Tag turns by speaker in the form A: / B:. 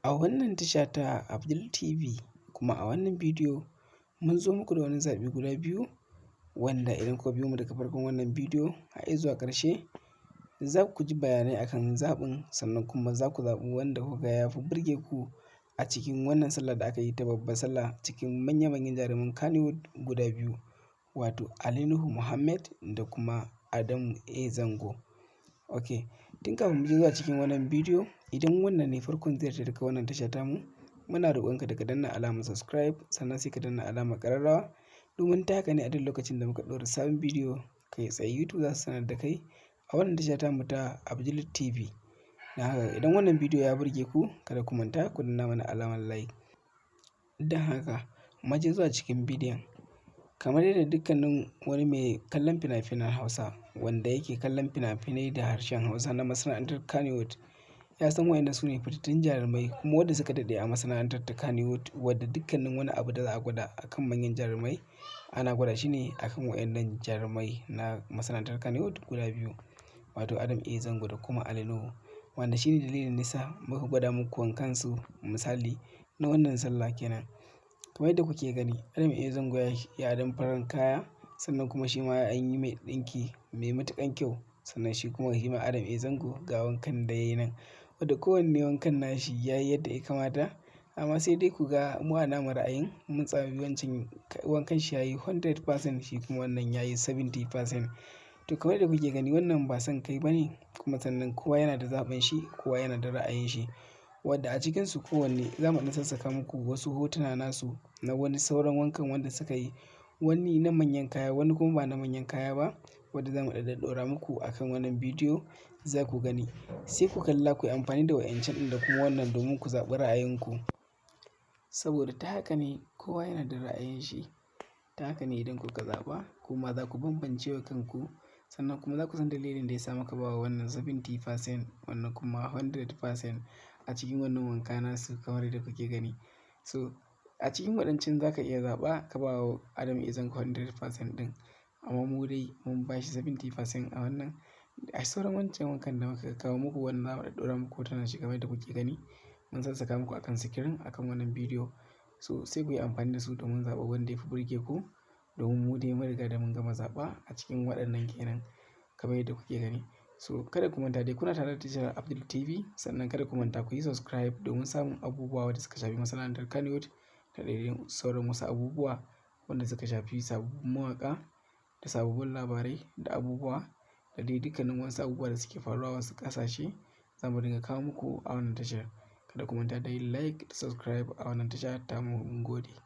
A: A wannan tasha ta Abdul TV, kuma a wannan bidiyo mun zo muku da wani zaɓi guda biyu wanda idan kuka biyo mu daga farkon wannan bidiyo har zuwa ƙarshe za ku ji bayanai akan zaɓin, sannan kuma za ku zaɓi wanda kuka ga ya fi burge ku a cikin wannan sallah da aka yi ta babbar sallah cikin manya-manyan jaruman Kannywood guda biyu, wato Ali Nuhu Muhammad da kuma Adamu A Zango. Ok, tun kafin mu je zuwa cikin wannan bidiyo, idan wannan ne farkon ziyartar ka wannan tasha tamu, muna roƙonka da ka danna alamar subscribe, sannan sai ka danna alamar ƙararrawa, domin ta haka ne a duk lokacin da muka ɗora sabon bidiyo kai tsaye YouTube za su sanar da kai a wannan tasha tamu ta Abdul TV. Don haka idan wannan bidiyo ya burge ku, kada ku manta ku danna mana alamar like. Don haka mu je zuwa cikin bidiyon. Kamar yadda dukkanin wani mai kallon fina-finan Hausa wanda yake kallon fina-finai da harshen Hausa na masana'antar Kannywood ya san waɗannan su ne fitattun jarumai kuma wanda suka daɗe a masana'antar ta Kannywood, wadda dukkanin wani abu da za a gwada akan manyan jarumai ana gwada shi ne akan waɗannan jarumai na masana'antar Kannywood guda biyu, wato Adam A Zango da kuma Ali Nuhu, wanda shi ne dalilin nisa muka gwada muku wankansu misali na wannan sallah kenan. Kamar yadda kuke gani, Adam A Zango ya adon farin kaya, sannan kuma shi ma an yi mai ɗinki mai matuƙan kyau, sannan shi kuma Adam A Zango ga wankan da ya yi nan, wadda kowanne wankan nashi ya yi yadda ya kamata. Amma sai dai ku ga mu a namu ra'ayin mun tsabi wancan wankan shi ya yi 100%, shi kuma wannan ya yi 70%. To kamar yadda kuke gani, wannan ba son kai ba ne, kuma sannan kowa yana da zaɓin shi, kowa yana da ra'ayin shi, wadda a cikinsu kowanne za mu ɗan sassaka muku wasu hotuna nasu na wani sauran wankan wanda suka yi, wani na manyan kaya wani kuma ba na manyan kaya ba, wadda za mu ɗaɗɗora muku akan wannan bidiyo za ku gani. Sai ku kalla ku yi amfani da wa'yancan ɗin da kuma wannan domin ku zaɓi ra'ayinku, saboda ta haka ne kowa yana da ra'ayin shi. Ta haka ne idan kuka zaɓa kuma za ku bambance wa kanku, sannan kuma za ku san dalilin da ya sa muka ba wa wannan 70% wannan kuma 100% a cikin wannan wanka nasu kamar yadda kuke gani. So a cikin waɗancan za ka iya zaɓa ka ba wa Adam A Zango 100% ɗin, amma mu dai mun ba shi 70% a wannan. A sauran wancan wankan da muka kawo muku wanda za mu ɗaɗɗora muku hotunan shi kamar yadda kuke gani, mun sassaka muku akan sikirin akan wannan bidiyo. So sai ku yi amfani da su domin zaɓa wanda ya fi burge ku, domin mu dai mun riga da mun gama zaɓa a cikin waɗannan kenan kamar yadda kuke gani. So kada ku manta dai kuna tare da tashar Abdul TV, sannan kada ku manta ku yi subscribe domin samun abubuwa wanda suka shafi masana'antar Kannywood da dai sauran wasu abubuwa wanda suka shafi sababbin mawaƙa da sababbin labarai da abubuwa da dai dukkanin wasu abubuwa da suke faruwa wasu ƙasashe za mu dinga kawo muku a wannan tashar. Kada ku manta da yin like da subscribe a wannan tasha tamu. Mun gode.